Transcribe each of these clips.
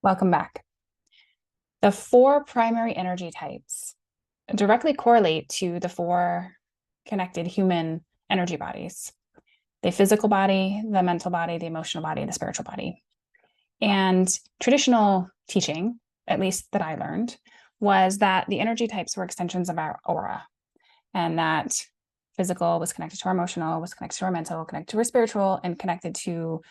Welcome back. The four primary energy types directly correlate to the four connected human energy bodies: the physical body, the mental body, the emotional body, and the spiritual body. And traditional teaching, at least that I learned, was that the energy types were extensions of our aura, and that physical was connected to our emotional, was connected to our mental, connected to our spiritual, and connected to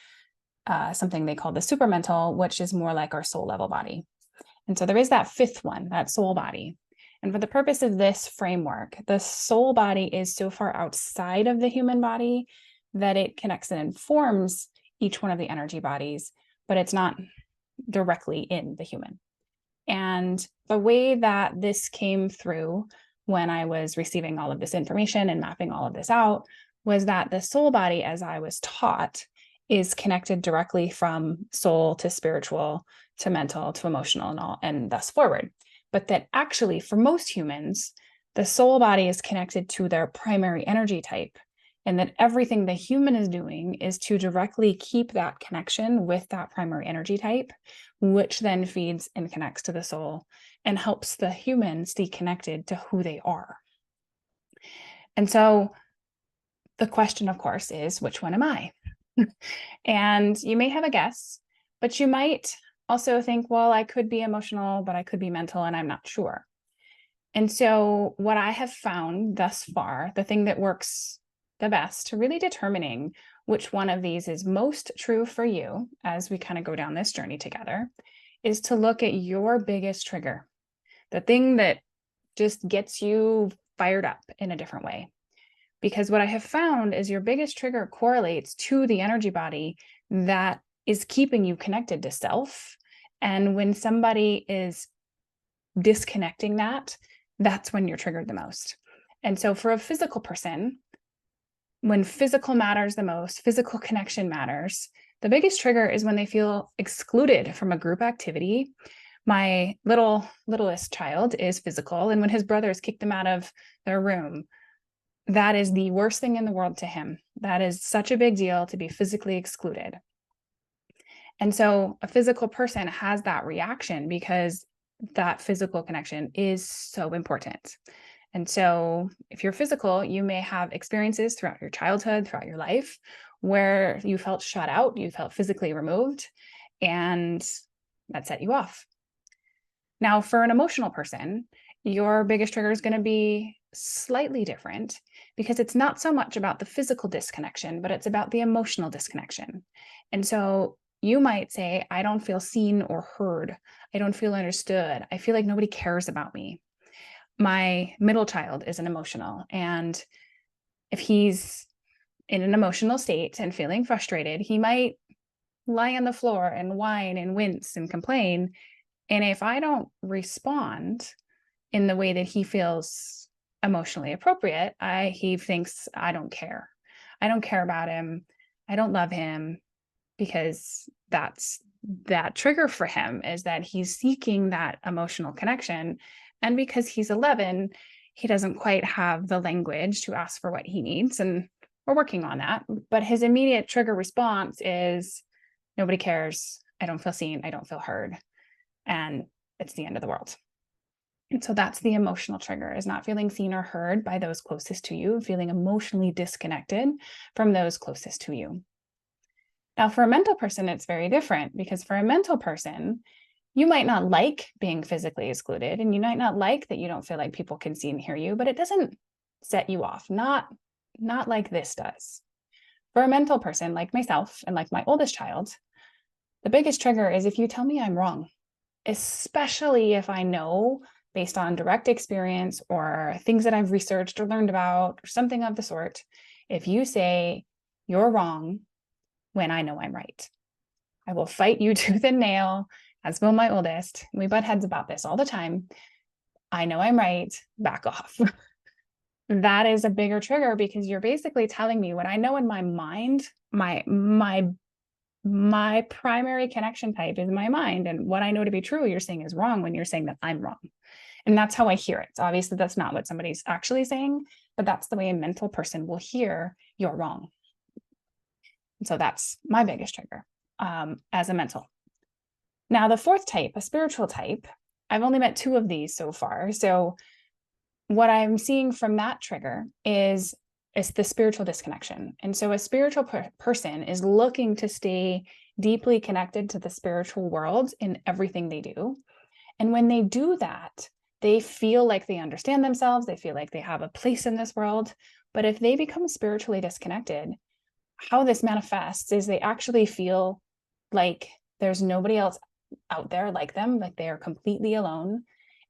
something they call the supermental, which is more like our soul level body. And so there is that fifth one, that soul body. And for the purpose of this framework, the soul body is so far outside of the human body that it connects and informs each one of the energy bodies, but it's not directly in the human. And the way that this came through when I was receiving all of this information and mapping all of this out was that the soul body, as I was taught, is connected directly from soul to spiritual to mental to emotional and all, and thus forward. But that actually, for most humans, the soul body is connected to their primary energy type, and that everything the human is doing is to directly keep that connection with that primary energy type, which then feeds and connects to the soul and helps the human stay connected to who they are. And so the question, of course, is which one am I? And you may have a guess, but you might also think, well, I could be emotional, but I could be mental, and I'm not sure. And so, what I have found thus far, the thing that works the best to really determining which one of these is most true for you as we kind of go down this journey together, is to look at your biggest trigger, the thing that just gets you fired up in a different way. Because what I have found is your biggest trigger correlates to the energy body that is keeping you connected to self. And when somebody is disconnecting that, that's when you're triggered the most. And so for a physical person, when physical matters the most, physical connection matters, the biggest trigger is when they feel excluded from a group activity. My littlest child is physical, and when his brothers kicked him out of their room, that is the worst thing in the world to him. That is such a big deal to be physically excluded. And so a physical person has that reaction because that physical connection is so important. And so if you're physical, you may have experiences throughout your childhood, throughout your life, where you felt shut out, you felt physically removed, and that set you off. Now, for an emotional person, your biggest trigger is going to be slightly different because it's not so much about the physical disconnection, but it's about the emotional disconnection. And so you might say, I don't feel seen or heard. I don't feel understood. I feel like nobody cares about me. My middle child is an emotional, and if he's in an emotional state and feeling frustrated, he might lie on the floor and whine and wince and complain. And if I don't respond in the way that he feels emotionally appropriate, he thinks I don't care. I don't care about him. I don't love him, because that's that trigger for him, is that he's seeking that emotional connection. And because he's 11, he doesn't quite have the language to ask for what he needs. And we're working on that. But his immediate trigger response is nobody cares. I don't feel seen. I don't feel heard. And it's the end of the world. And so that's the emotional trigger, is not feeling seen or heard by those closest to you, feeling emotionally disconnected from those closest to you. Now, for a mental person, it's very different, because for a mental person, you might not like being physically excluded, and you might not like that you don't feel like people can see and hear you, but it doesn't set you off, not like this does. For a mental person like myself and like my oldest child, the biggest trigger is if you tell me I'm wrong, especially if I know, based on direct experience or things that I've researched or learned about or something of the sort, if you say you're wrong when I know I'm right, I will fight you tooth and nail, as will my oldest. We butt heads about this all the time. I know I'm right, back off. That is a bigger trigger, because you're basically telling me what I know in my mind. My primary connection type is my mind, and what I know to be true, you're saying is wrong when you're saying that I'm wrong. And that's how I hear it. So obviously that's not what somebody's actually saying, but that's the way a mental person will hear you're wrong. And so that's my biggest trigger as a mental. Now, the fourth type, a spiritual type, I've only met 2 of these so far. So what I'm seeing from that trigger is the spiritual disconnection. And so a spiritual person is looking to stay deeply connected to the spiritual world in everything they do. And when they do that, they feel like they understand themselves, they feel like they have a place in this world. But if they become spiritually disconnected, how this manifests is they actually feel like there's nobody else out there like them, like they are completely alone.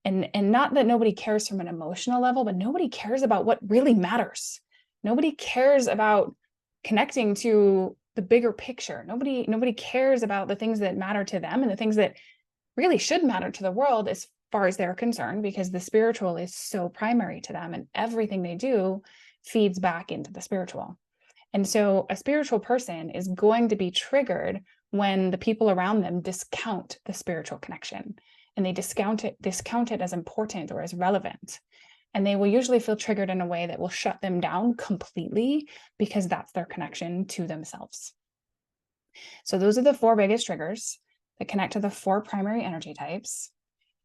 And not that nobody cares from an emotional level, but nobody cares about what really matters. Nobody cares about connecting to the bigger picture. Nobody cares about the things that matter to them and the things that really should matter to the world as far as they're concerned, because the spiritual is so primary to them and everything they do feeds back into the spiritual. And so a spiritual person is going to be triggered when the people around them discount the spiritual connection and they discount it as important or as relevant. And they will usually feel triggered in a way that will shut them down completely because that's their connection to themselves. So those are the 4 biggest triggers that connect to the 4 primary energy types.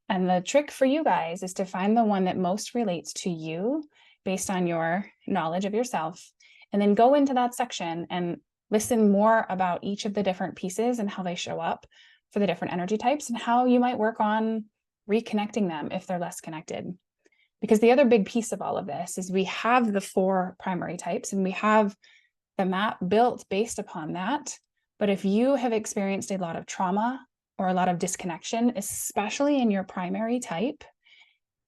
And the trick for you guys is to find the one that most relates to you based on your knowledge of yourself, and then go into that section and listen more about each of the different pieces and how they show up for the different energy types and how you might work on reconnecting them if they're less connected. Because the other big piece of all of this is we have the 4 primary types and we have the map built based upon that. But if you have experienced a lot of trauma or a lot of disconnection, especially in your primary type,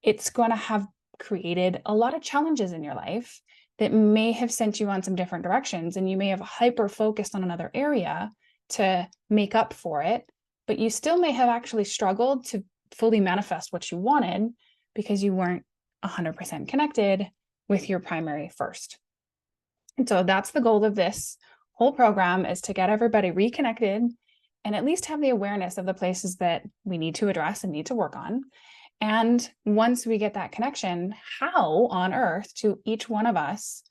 it's going to have created a lot of challenges in your life that may have sent you on some different directions, and you may have hyper focused on another area to make up for it, but you still may have actually struggled to fully manifest what you wanted because you weren't 100% connected with your primary first. And so that's the goal of this whole program, is to get everybody reconnected and at least have the awareness of the places that we need to address and need to work on. And once we get that connection, how on earth do each one of us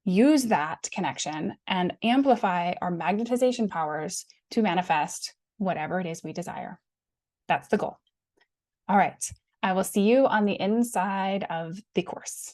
use that connection and amplify our magnetization powers to manifest whatever it is we desire? That's the goal. All right. I will see you on the inside of the course.